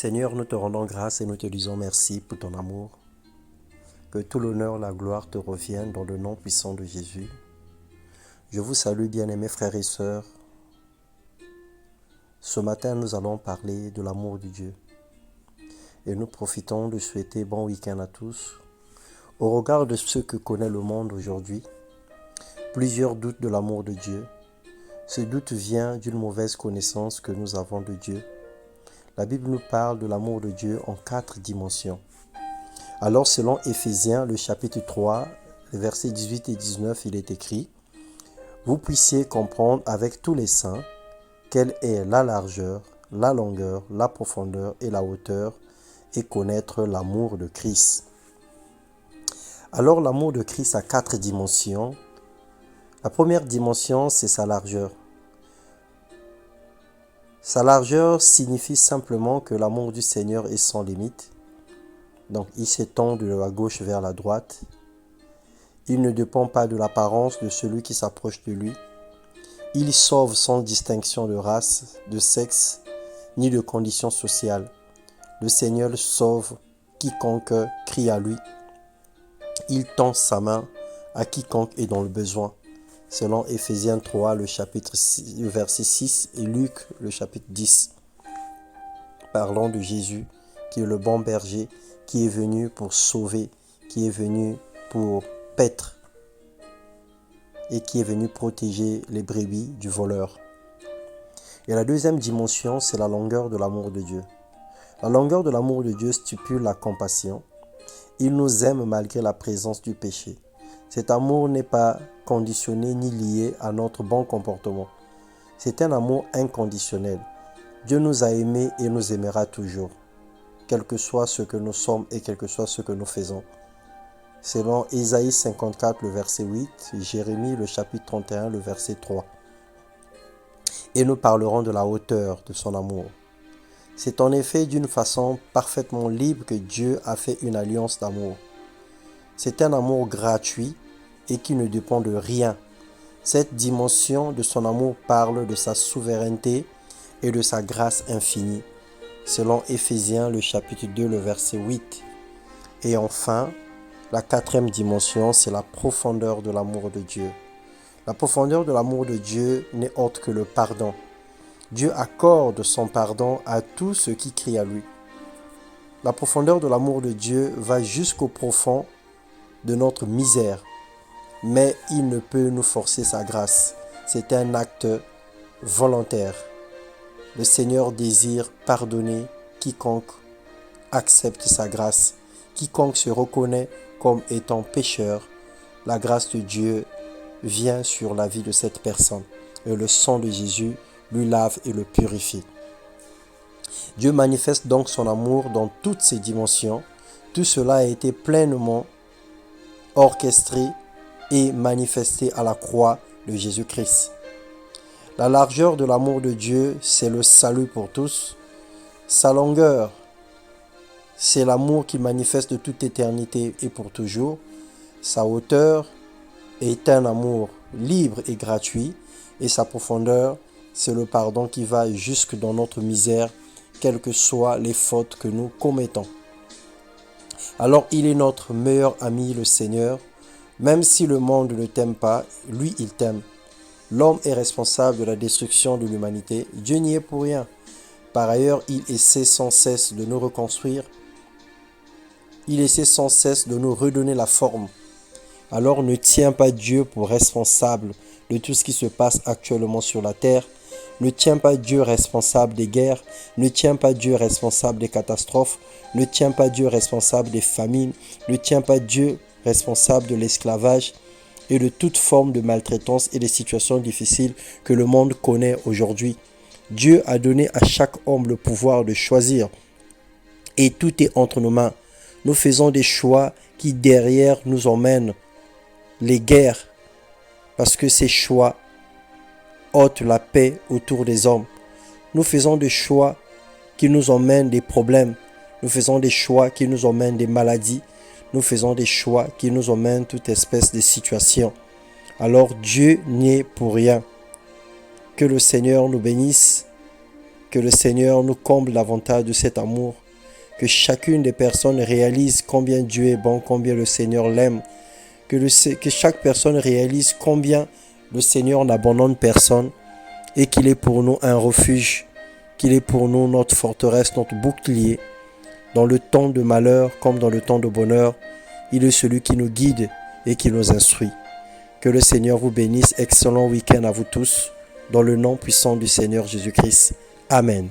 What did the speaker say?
Seigneur, nous te rendons grâce et nous te disons merci pour ton amour. Que tout l'honneur, la gloire te reviennent dans le nom puissant de Jésus. Je vous salue, bien-aimés frères et sœurs. Ce matin, nous allons parler de l'amour de Dieu. Et nous profitons de souhaiter bon week-end à tous. Au regard de ce que connaît le monde aujourd'hui, plusieurs doutent de l'amour de Dieu. Ce doute vient d'une mauvaise connaissance que nous avons de Dieu. La Bible nous parle de l'amour de Dieu en 4 dimensions. Alors, selon Éphésiens, le chapitre 3, les versets 18 et 19, il est écrit « Vous puissiez comprendre avec tous les saints quelle est la largeur, la longueur, la profondeur et la hauteur, et connaître l'amour de Christ. » Alors, l'amour de Christ a 4 dimensions. La première dimension, c'est sa largeur. Sa largeur signifie simplement que l'amour du Seigneur est sans limite. Donc, il s'étend de la gauche vers la droite. Il ne dépend pas de l'apparence de celui qui s'approche de lui. Il sauve sans distinction de race, de sexe, ni de condition sociale. Le Seigneur sauve quiconque crie à lui. Il tend sa main à quiconque est dans le besoin. Selon Éphésiens 3, le chapitre 6, le verset 6 et Luc, le chapitre 10. Parlant de Jésus, qui est le bon berger, qui est venu pour sauver, qui est venu pour paître et qui est venu protéger les brebis du voleur. Et la deuxième dimension, c'est la longueur de l'amour de Dieu. La longueur de l'amour de Dieu stipule la compassion. Il nous aime malgré la présence du péché. Cet amour n'est pas conditionné ni lié à notre bon comportement. C'est un amour inconditionnel. Dieu nous a aimés et nous aimera toujours, quel que soit ce que nous sommes et quel que soit ce que nous faisons. Selon Ésaïe 54, le verset 8, Jérémie, le chapitre 31, le verset 3. Et nous parlerons de la hauteur de son amour. C'est en effet d'une façon parfaitement libre que Dieu a fait une alliance d'amour. C'est un amour gratuit et qui ne dépend de rien. Cette dimension de son amour parle de sa souveraineté et de sa grâce infinie, selon Éphésiens, le chapitre 2, le verset 8. Et enfin, la 4e dimension, c'est la profondeur de l'amour de Dieu. La profondeur de l'amour de Dieu n'est autre que le pardon. Dieu accorde son pardon à tous ceux qui crient à lui. La profondeur de l'amour de Dieu va jusqu'au profond de notre misère, mais il ne peut nous forcer sa grâce. C'est un acte volontaire. Le Seigneur désire pardonner quiconque accepte sa grâce. Quiconque se reconnaît comme étant pécheur, la grâce de Dieu vient sur la vie de cette personne. Et le sang de Jésus lui lave et le purifie. Dieu manifeste donc son amour dans toutes ses dimensions. Tout cela a été pleinement orchestré et manifesté à la croix de Jésus-Christ. La largeur de l'amour de Dieu, c'est le salut pour tous. Sa longueur, c'est l'amour qui manifeste de toute éternité et pour toujours. Sa hauteur est un amour libre et gratuit. Et sa profondeur, c'est le pardon qui va jusque dans notre misère, quelles que soient les fautes que nous commettons. Alors il est notre meilleur ami, le Seigneur. Même si le monde ne t'aime pas, lui il t'aime. L'homme est responsable de la destruction de l'humanité. Dieu n'y est pour rien. Par ailleurs, il essaie sans cesse de nous reconstruire. Il essaie sans cesse de nous redonner la forme. Alors ne tiens pas Dieu pour responsable de tout ce qui se passe actuellement sur la terre. Ne tiens pas Dieu responsable des guerres. Ne tiens pas Dieu responsable des catastrophes. Ne tiens pas Dieu responsable des famines. Ne tiens pas Dieu responsable de l'esclavage et de toute forme de maltraitance et des situations difficiles que le monde connaît aujourd'hui. Dieu a donné à chaque homme le pouvoir de choisir et tout est entre nos mains. Nous faisons des choix qui derrière nous emmènent les guerres parce que ces choix ôtent la paix autour des hommes. Nous faisons des choix qui nous emmènent des problèmes. Nous faisons des choix qui nous emmènent des maladies. Nous faisons des choix qui nous emmènent toute espèce de situation. Alors Dieu n'y est pour rien. Que le Seigneur nous bénisse Que le Seigneur nous comble davantage de cet amour. Que chacune des personnes réalise combien Dieu est bon, combien le Seigneur l'aime. Que chaque personne réalise combien le Seigneur n'abandonne personne et qu'il est pour nous un refuge, qu'il est pour nous notre forteresse, notre bouclier. Dans le temps de malheur comme dans le temps de bonheur, il est celui qui nous guide et qui nous instruit. Que le Seigneur vous bénisse. Excellent week-end à vous tous. Dans le nom puissant du Seigneur Jésus-Christ. Amen.